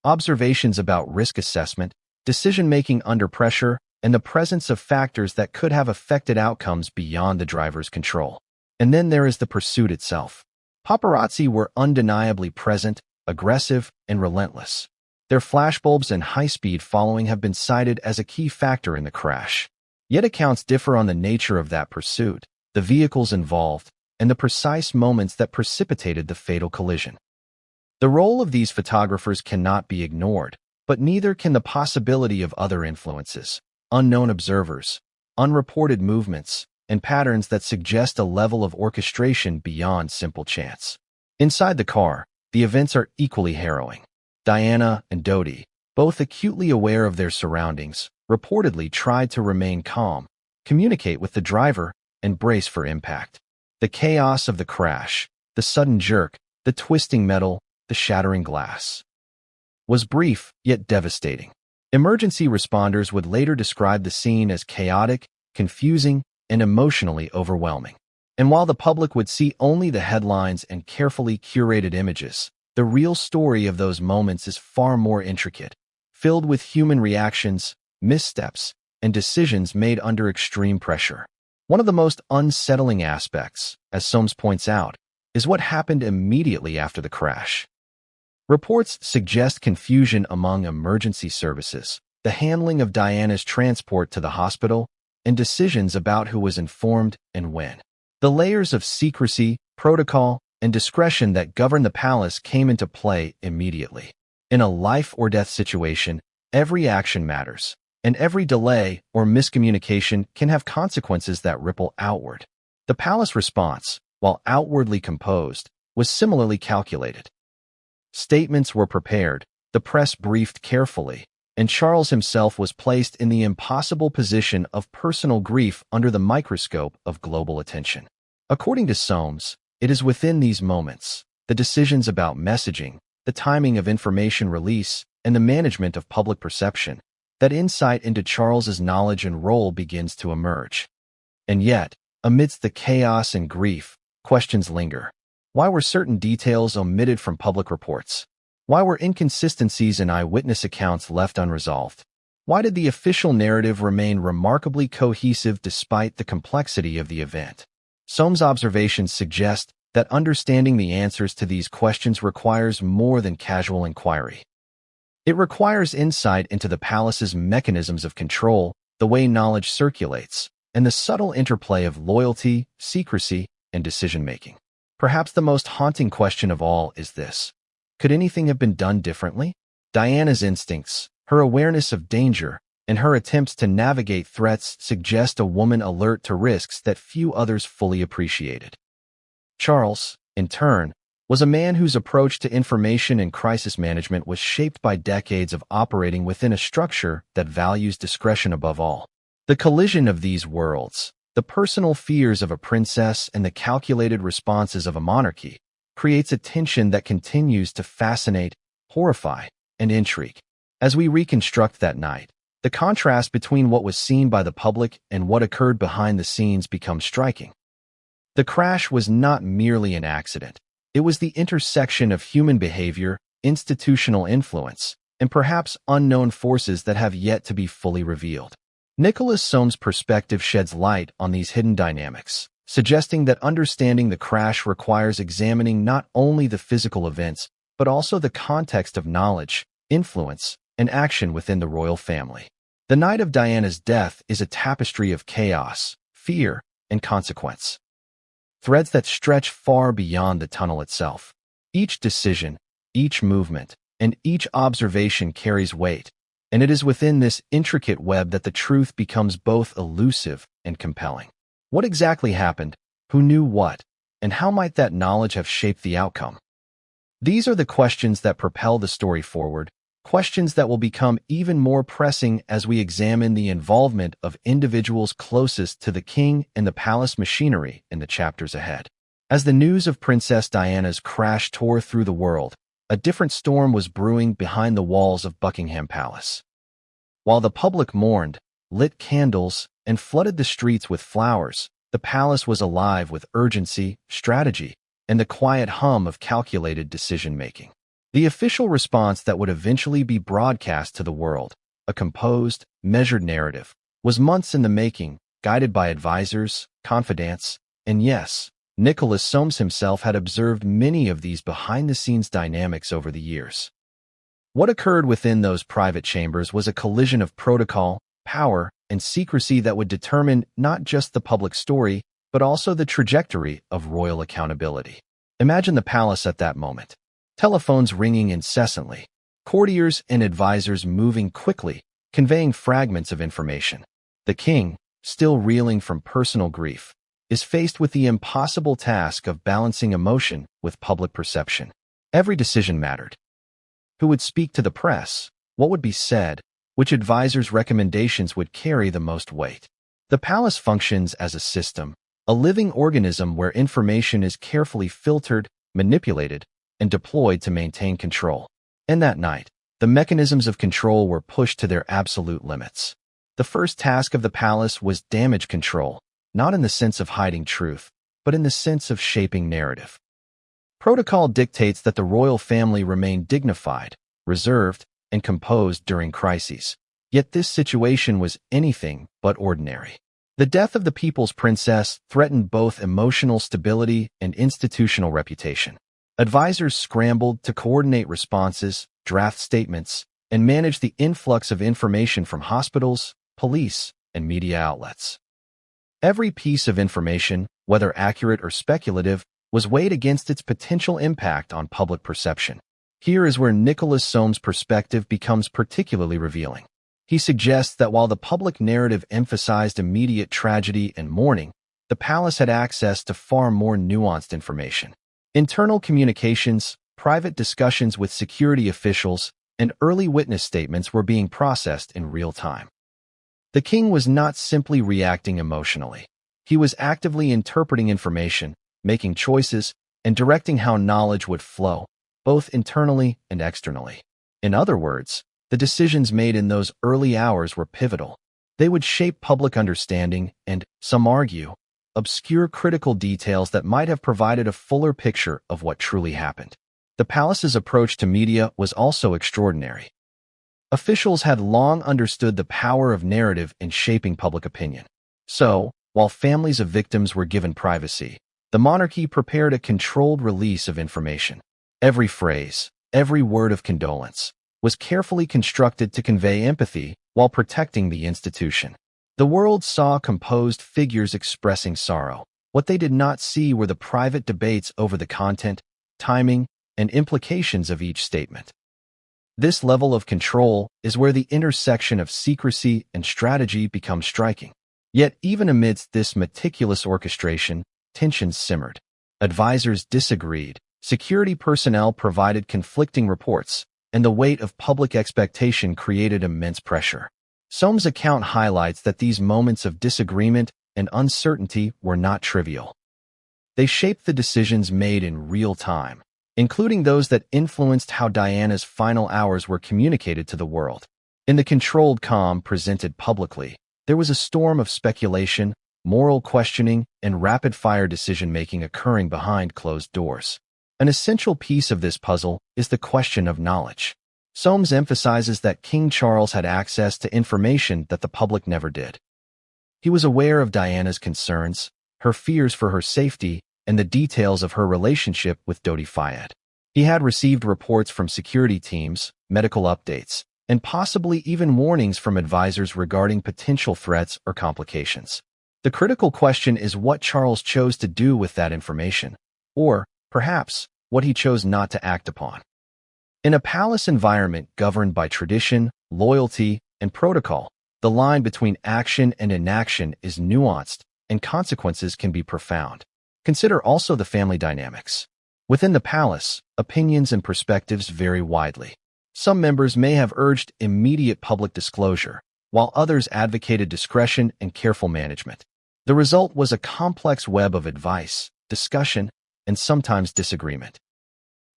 Observations about risk assessment, decision-making under pressure, and the presence of factors that could have affected outcomes beyond the driver's control. And then there is the pursuit itself. Paparazzi were undeniably present, aggressive, and relentless. Their flashbulbs and high-speed following have been cited as a key factor in the crash. Yet accounts differ on the nature of that pursuit, the vehicles involved, and the precise moments that precipitated the fatal collision. The role of these photographers cannot be ignored, but neither can the possibility of other influences, unknown observers, unreported movements, and patterns that suggest a level of orchestration beyond simple chance. Inside the car, the events are equally harrowing. Diana and Dodi, both acutely aware of their surroundings, reportedly tried to remain calm, communicate with the driver, and brace for impact. The chaos of the crash, the sudden jerk, the twisting metal, the shattering glass, was brief yet devastating. Emergency responders would later describe the scene as chaotic, confusing, and emotionally overwhelming. And while the public would see only the headlines and carefully curated images, the real story of those moments is far more intricate, filled with human reactions, missteps, and decisions made under extreme pressure. One of the most unsettling aspects, as Soames points out, is what happened immediately after the crash. Reports suggest confusion among emergency services, the handling of Diana's transport to the hospital, and decisions about who was informed and when. The layers of secrecy, protocol, and discretion that govern the palace came into play immediately. In a life-or-death situation, every action matters, and every delay or miscommunication can have consequences that ripple outward. The palace response, while outwardly composed, was similarly calculated. Statements were prepared, the press briefed carefully, and Charles himself was placed in the impossible position of personal grief under the microscope of global attention. According to Soames, it is within these moments, the decisions about messaging, the timing of information release, and the management of public perception, that insight into Charles's knowledge and role begins to emerge. And yet, amidst the chaos and grief, questions linger. Why were certain details omitted from public reports? Why were inconsistencies in eyewitness accounts left unresolved? Why did the official narrative remain remarkably cohesive despite the complexity of the event? Soames' observations suggest that understanding the answers to these questions requires more than casual inquiry. It requires insight into the palace's mechanisms of control, the way knowledge circulates, and the subtle interplay of loyalty, secrecy, and decision-making. Perhaps the most haunting question of all is this: could anything have been done differently? Diana's instincts, her awareness of danger, and her attempts to navigate threats suggest a woman alert to risks that few others fully appreciated. Charles, in turn, was a man whose approach to information and crisis management was shaped by decades of operating within a structure that values discretion above all. The collision of these worlds, the personal fears of a princess and the calculated responses of a monarchy, creates a tension that continues to fascinate, horrify, and intrigue. As we reconstruct that night, the contrast between what was seen by the public and what occurred behind the scenes becomes striking. The crash was not merely an accident. It was the intersection of human behavior, institutional influence, and perhaps unknown forces that have yet to be fully revealed. Nicholas Soames' perspective sheds light on these hidden dynamics, suggesting that understanding the crash requires examining not only the physical events, but also the context of knowledge, influence, and action within the royal family. The night of Diana's death is a tapestry of chaos, fear, and consequence. Threads that stretch far beyond the tunnel itself. Each decision, each movement, and each observation carries weight, and it is within this intricate web that the truth becomes both elusive and compelling. What exactly happened? Who knew what? And how might that knowledge have shaped the outcome? These are the questions that propel the story forward, questions that will become even more pressing as we examine the involvement of individuals closest to the king and the palace machinery in the chapters ahead. As the news of Princess Diana's crash tore through the world, a different storm was brewing behind the walls of Buckingham Palace. While the public mourned, lit candles, and flooded the streets with flowers, the palace was alive with urgency, strategy, and the quiet hum of calculated decision-making. The official response that would eventually be broadcast to the world, a composed, measured narrative, was months in the making, guided by advisors, confidants, and yes, Nicholas Soames himself had observed many of these behind-the-scenes dynamics over the years. What occurred within those private chambers was a collision of protocol, power, and secrecy that would determine not just the public story, but also the trajectory of royal accountability. Imagine the palace at that moment. Telephones ringing incessantly, courtiers and advisors moving quickly, conveying fragments of information. The king, still reeling from personal grief, is faced with the impossible task of balancing emotion with public perception. Every decision mattered. Who would speak to the press? What would be said? Which advisors' recommendations would carry the most weight? The palace functions as a system, a living organism where information is carefully filtered, manipulated, and deployed to maintain control. And that night, the mechanisms of control were pushed to their absolute limits. The first task of the palace was damage control, not in the sense of hiding truth, but in the sense of shaping narrative. Protocol dictates that the royal family remain dignified, reserved, and composed during crises. Yet this situation was anything but ordinary. The death of the people's princess threatened both emotional stability and institutional reputation. Advisors scrambled to coordinate responses, draft statements, and manage the influx of information from hospitals, police, and media outlets. Every piece of information, whether accurate or speculative, was weighed against its potential impact on public perception. Here is where Nicholas Soames' perspective becomes particularly revealing. He suggests that while the public narrative emphasized immediate tragedy and mourning, the palace had access to far more nuanced information. Internal communications, private discussions with security officials, and early witness statements were being processed in real time. The king was not simply reacting emotionally. He was actively interpreting information, making choices, and directing how knowledge would flow, both internally and externally. In other words, the decisions made in those early hours were pivotal. They would shape public understanding and, some argue, obscure critical details that might have provided a fuller picture of what truly happened. The palace's approach to media was also extraordinary. Officials had long understood the power of narrative in shaping public opinion. So, while families of victims were given privacy, the monarchy prepared a controlled release of information. Every phrase, every word of condolence, was carefully constructed to convey empathy while protecting the institution. The world saw composed figures expressing sorrow. What they did not see were the private debates over the content, timing, and implications of each statement. This level of control is where the intersection of secrecy and strategy becomes striking. Yet even amidst this meticulous orchestration, tensions simmered. Advisors disagreed, security personnel provided conflicting reports, and the weight of public expectation created immense pressure. Soames' account highlights that these moments of disagreement and uncertainty were not trivial. They shaped the decisions made in real time, including those that influenced how Diana's final hours were communicated to the world. In the controlled calm presented publicly, there was a storm of speculation, moral questioning, and rapid-fire decision-making occurring behind closed doors. An essential piece of this puzzle is the question of knowledge. Soames emphasizes that King Charles had access to information that the public never did. He was aware of Diana's concerns, her fears for her safety, and the details of her relationship with Dodi Fayed. He had received reports from security teams, medical updates, and possibly even warnings from advisors regarding potential threats or complications. The critical question is what Charles chose to do with that information, or, perhaps, what he chose not to act upon. In a palace environment governed by tradition, loyalty, and protocol, the line between action and inaction is nuanced, and consequences can be profound. Consider also the family dynamics. Within the palace, opinions and perspectives vary widely. Some members may have urged immediate public disclosure, while others advocated discretion and careful management. The result was a complex web of advice, discussion, and sometimes disagreement.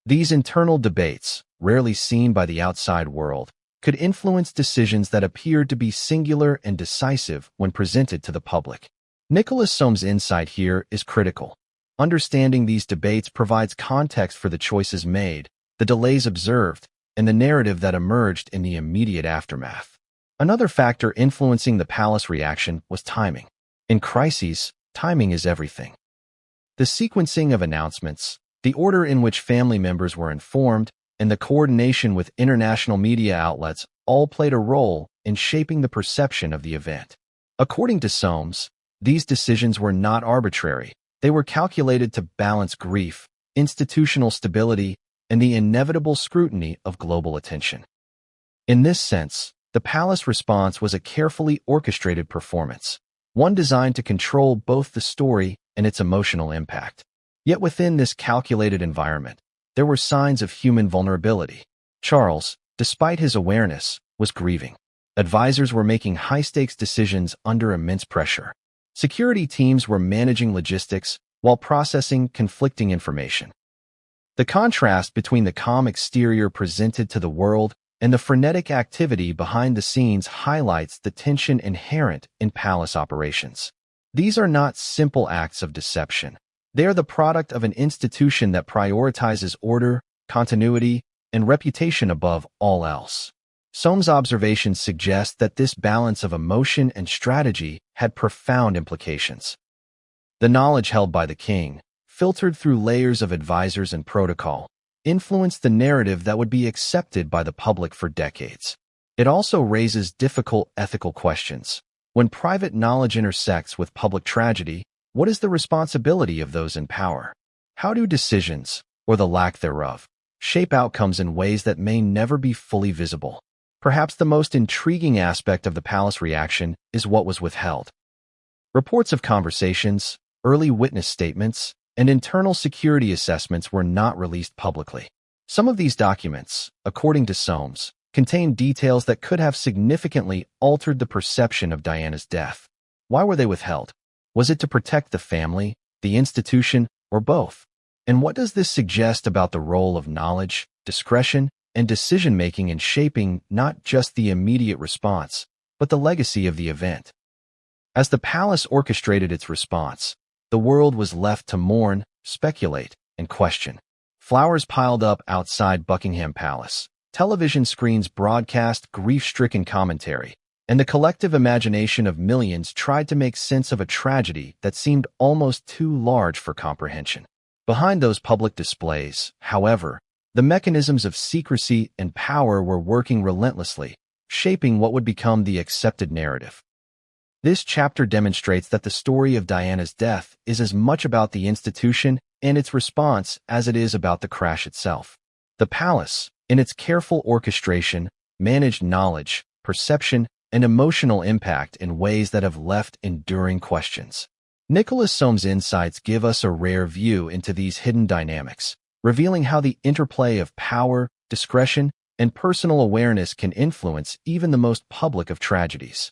These internal debates, rarely seen by the outside world, could influence decisions that appeared to be singular and decisive when presented to the public. Nicholas Soames' insight here is critical. Understanding these debates provides context for the choices made, the delays observed, and the narrative that emerged in the immediate aftermath. Another factor influencing the palace reaction was timing. In crises, timing is everything. The sequencing of announcements, the order in which family members were informed, and the coordination with international media outlets all played a role in shaping the perception of the event. According to Soames, these decisions were not arbitrary. They were calculated to balance grief, institutional stability, and the inevitable scrutiny of global attention. In this sense, the palace response was a carefully orchestrated performance, one designed to control both the story and its emotional impact. Yet within this calculated environment, there were signs of human vulnerability. Charles, despite his awareness, was grieving. Advisors were making high-stakes decisions under immense pressure. Security teams were managing logistics while processing conflicting information. The contrast between the calm exterior presented to the world and the frenetic activity behind the scenes highlights the tension inherent in palace operations. These are not simple acts of deception. They are the product of an institution that prioritizes order, continuity, and reputation above all else. Soames' observations suggest that this balance of emotion and strategy had profound implications. The knowledge held by the king, filtered through layers of advisors and protocol, influenced the narrative that would be accepted by the public for decades. It also raises difficult ethical questions. When private knowledge intersects with public tragedy, what is the responsibility of those in power? How do decisions, or the lack thereof, shape outcomes in ways that may never be fully visible? Perhaps the most intriguing aspect of the palace reaction is what was withheld. Reports of conversations, early witness statements, and internal security assessments were not released publicly. Some of these documents, according to Soames, contain details that could have significantly altered the perception of Diana's death. Why were they withheld? Was it to protect the family, the institution, or both? And what does this suggest about the role of knowledge, discretion, and decision-making in shaping not just the immediate response, but the legacy of the event? As the palace orchestrated its response, the world was left to mourn, speculate, and question. Flowers piled up outside Buckingham Palace. Television screens broadcast grief-stricken commentary, and the collective imagination of millions tried to make sense of a tragedy that seemed almost too large for comprehension. Behind those public displays, however, the mechanisms of secrecy and power were working relentlessly, shaping what would become the accepted narrative. This chapter demonstrates that the story of Diana's death is as much about the institution and its response as it is about the crash itself. The palace, in its careful orchestration, managed knowledge, perception, and emotional impact in ways that have left enduring questions. Nicholas Soames' insights give us a rare view into these hidden dynamics, revealing how the interplay of power, discretion, and personal awareness can influence even the most public of tragedies.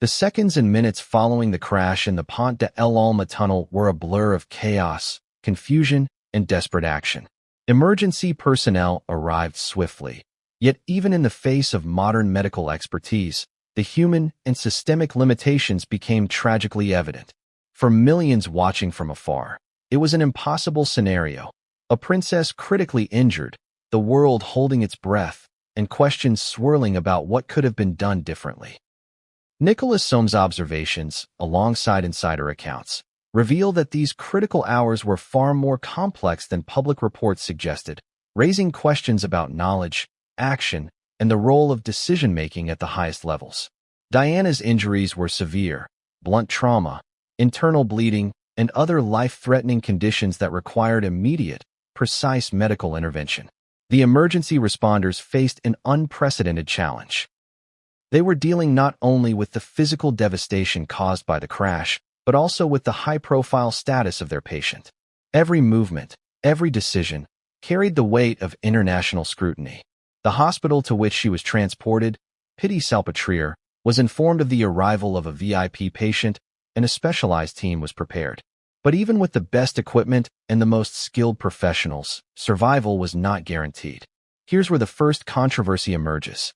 The seconds and minutes following the crash in the Pont de l'Alma tunnel were a blur of chaos, confusion, and desperate action. Emergency personnel arrived swiftly. Yet even in the face of modern medical expertise, the human and systemic limitations became tragically evident. For millions watching from afar, it was an impossible scenario. A princess critically injured, the world holding its breath, and questions swirling about what could have been done differently. Nicholas Soames' observations, alongside insider accounts, reveal that these critical hours were far more complex than public reports suggested, raising questions about knowledge, action, and the role of decision-making at the highest levels. Diana's injuries were severe: blunt trauma, internal bleeding, and other life-threatening conditions that required immediate, precise medical intervention. The emergency responders faced an unprecedented challenge. They were dealing not only with the physical devastation caused by the crash, but also with the high-profile status of their patient. Every movement, every decision, carried the weight of international scrutiny. The hospital to which she was transported, Pitié-Salpêtrière, was informed of the arrival of a VIP patient, and a specialized team was prepared. But even with the best equipment and the most skilled professionals, survival was not guaranteed. Here's where the first controversy emerges.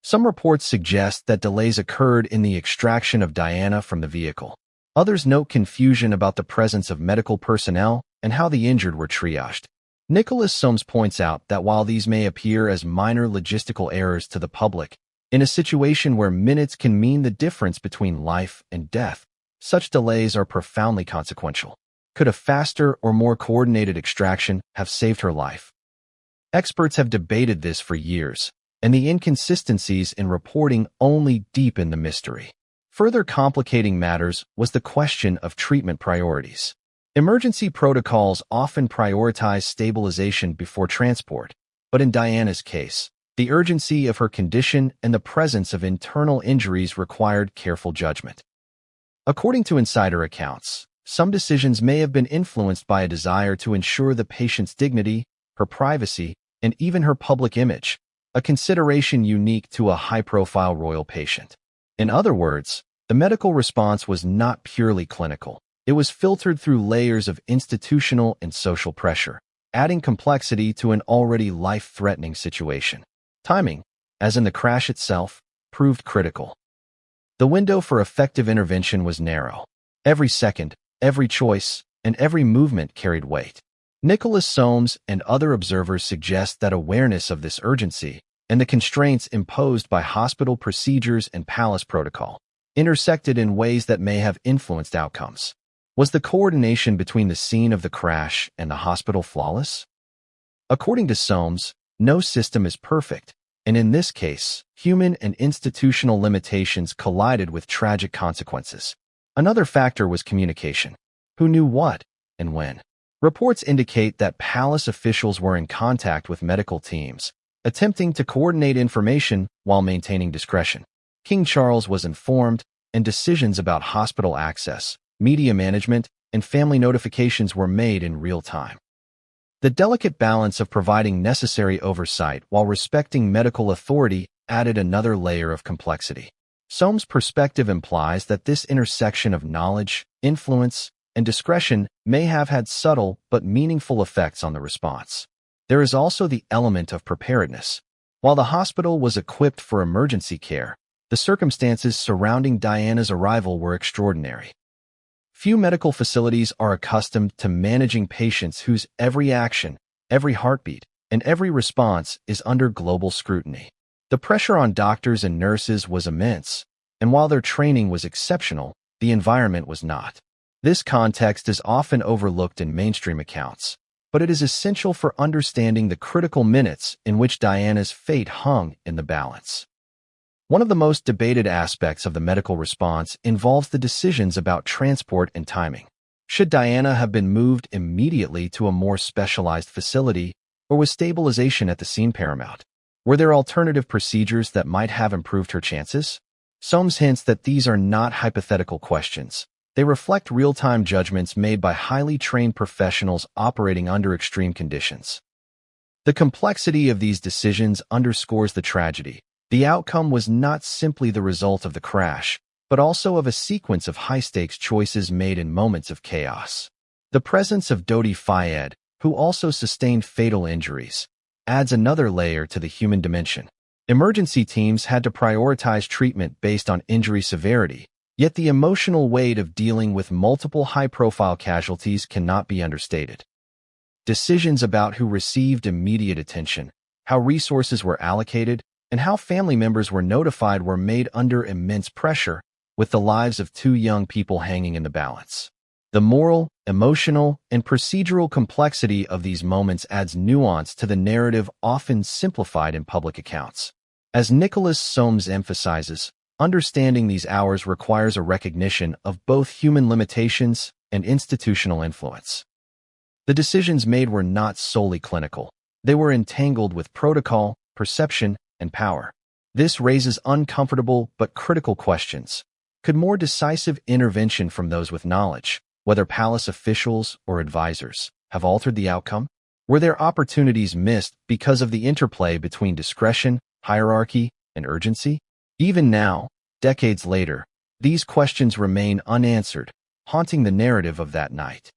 Some reports suggest that delays occurred in the extraction of Diana from the vehicle. Others note confusion about the presence of medical personnel and how the injured were triaged. Nicholas Soames points out that while these may appear as minor logistical errors to the public, in a situation where minutes can mean the difference between life and death, such delays are profoundly consequential. Could a faster or more coordinated extraction have saved her life? Experts have debated this for years, and the inconsistencies in reporting only deepen the mystery. Further complicating matters was the question of treatment priorities. Emergency protocols often prioritize stabilization before transport, but in Diana's case, the urgency of her condition and the presence of internal injuries required careful judgment. According to insider accounts, some decisions may have been influenced by a desire to ensure the patient's dignity, her privacy, and even her public image, a consideration unique to a high-profile royal patient. In other words, The medical response was not purely clinical. It was filtered through layers of institutional and social pressure, adding complexity to an already life-threatening situation. Timing, as in the crash itself, proved critical. The window for effective intervention was narrow. Every second, every choice, and every movement carried weight. Nicholas Soames and other observers suggest that awareness of this urgency and the constraints imposed by hospital procedures and palace protocol intersected in ways that may have influenced outcomes. Was the coordination between the scene of the crash and the hospital flawless? According to Soames, no system is perfect, and in this case, human and institutional limitations collided with tragic consequences. Another factor was communication. Who knew what and when? Reports indicate that palace officials were in contact with medical teams, attempting to coordinate information while maintaining discretion. King Charles was informed, and decisions about hospital access, media management, and family notifications were made in real time. The delicate balance of providing necessary oversight while respecting medical authority added another layer of complexity. Soames' perspective implies that this intersection of knowledge, influence, and discretion may have had subtle but meaningful effects on the response. There is also the element of preparedness. While the hospital was equipped for emergency care, the circumstances surrounding Diana's arrival were extraordinary. Few medical facilities are accustomed to managing patients whose every action, every heartbeat, and every response is under global scrutiny. The pressure on doctors and nurses was immense, and while their training was exceptional, the environment was not. This context is often overlooked in mainstream accounts, but it is essential for understanding the critical minutes in which Diana's fate hung in the balance. One of the most debated aspects of the medical response involves the decisions about transport and timing. Should Diana have been moved immediately to a more specialized facility, or was stabilization at the scene paramount? Were there alternative procedures that might have improved her chances? Soames hints that these are not hypothetical questions. They reflect real-time judgments made by highly trained professionals operating under extreme conditions. The complexity of these decisions underscores the tragedy. The outcome was not simply the result of the crash, but also of a sequence of high-stakes choices made in moments of chaos. The presence of Dodi Fayed, who also sustained fatal injuries, adds another layer to the human dimension. Emergency teams had to prioritize treatment based on injury severity, yet the emotional weight of dealing with multiple high-profile casualties cannot be understated. Decisions about who received immediate attention, how resources were allocated, and how family members were notified were made under immense pressure, with the lives of two young people hanging in the balance. The moral, emotional, and procedural complexity of these moments adds nuance to the narrative often simplified in public accounts. As Nicholas Soames emphasizes, understanding these hours requires a recognition of both human limitations and institutional influence. The decisions made were not solely clinical. They were entangled with protocol, perception, and power. This raises uncomfortable but critical questions. Could more decisive intervention from those with knowledge, whether palace officials or advisors, have altered the outcome? Were there opportunities missed because of the interplay between discretion, hierarchy, and urgency? Even now, decades later, these questions remain unanswered, haunting the narrative of that night.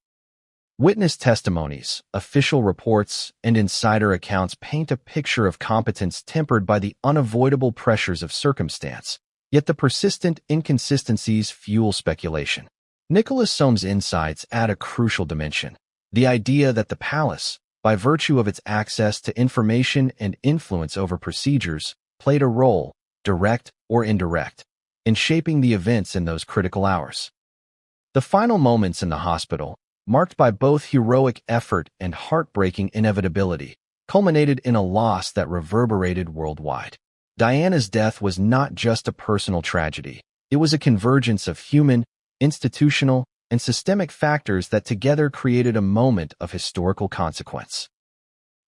Witness testimonies, official reports, and insider accounts paint a picture of competence tempered by the unavoidable pressures of circumstance, yet the persistent inconsistencies fuel speculation. Nicholas Soames' insights add a crucial dimension: the idea that the palace, by virtue of its access to information and influence over procedures, played a role, direct or indirect, in shaping the events in those critical hours. The final moments in the hospital, marked by both heroic effort and heartbreaking inevitability, culminated in a loss that reverberated worldwide. Diana's death was not just a personal tragedy. It was a convergence of human, institutional, and systemic factors that together created a moment of historical consequence.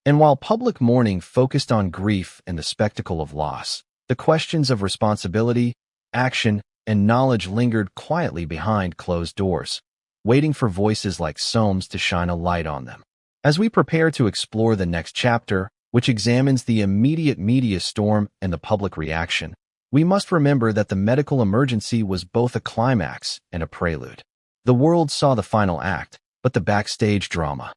And while public mourning focused on grief and the spectacle of loss, the questions of responsibility, action, and knowledge lingered quietly behind closed doors, waiting for voices like Soames to shine a light on them. As we prepare to explore the next chapter, which examines the immediate media storm and the public reaction, We must remember that the medical emergency was both a climax and a prelude. The world saw the final act, but the backstage drama.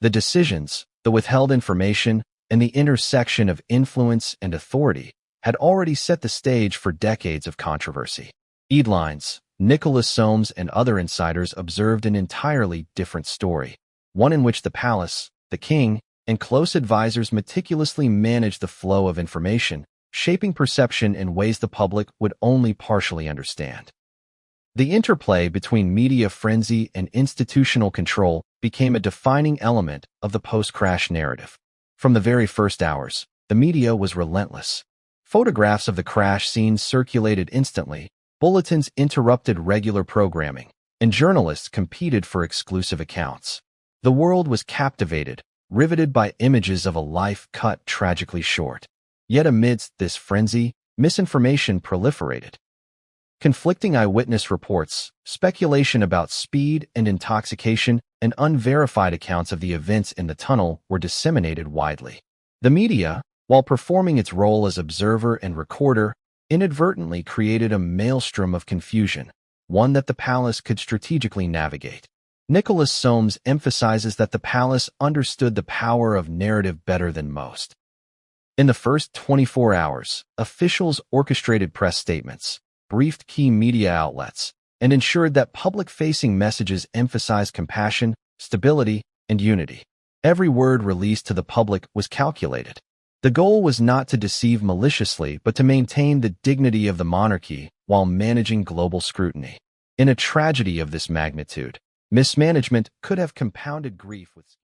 The decisions, the withheld information, and the intersection of influence and authority had already set the stage for decades of controversy. Headlines: Nicholas Soames and other insiders observed an entirely different story, one in which the palace, the king, and close advisors meticulously managed the flow of information, shaping perception in ways the public would only partially understand. The interplay between media frenzy and institutional control became a defining element of the post-crash narrative. From the very first hours, the media was relentless. Photographs of the crash scenes circulated instantly, bulletins interrupted regular programming, and journalists competed for exclusive accounts. The world was captivated, riveted by images of a life cut tragically short. Yet amidst this frenzy, misinformation proliferated. Conflicting eyewitness reports, speculation about speed and intoxication, and unverified accounts of the events in the tunnel were disseminated widely. The media, while performing its role as observer and recorder, inadvertently created a maelstrom of confusion, one that the palace could strategically navigate. Nicholas Soames emphasizes that the palace understood the power of narrative better than most. In the first 24 hours, officials orchestrated press statements, briefed key media outlets, and ensured that public-facing messages emphasized compassion, stability, and unity. Every word released to the public was calculated. The goal was not to deceive maliciously, but to maintain the dignity of the monarchy while managing global scrutiny. In a tragedy of this magnitude, mismanagement could have compounded grief with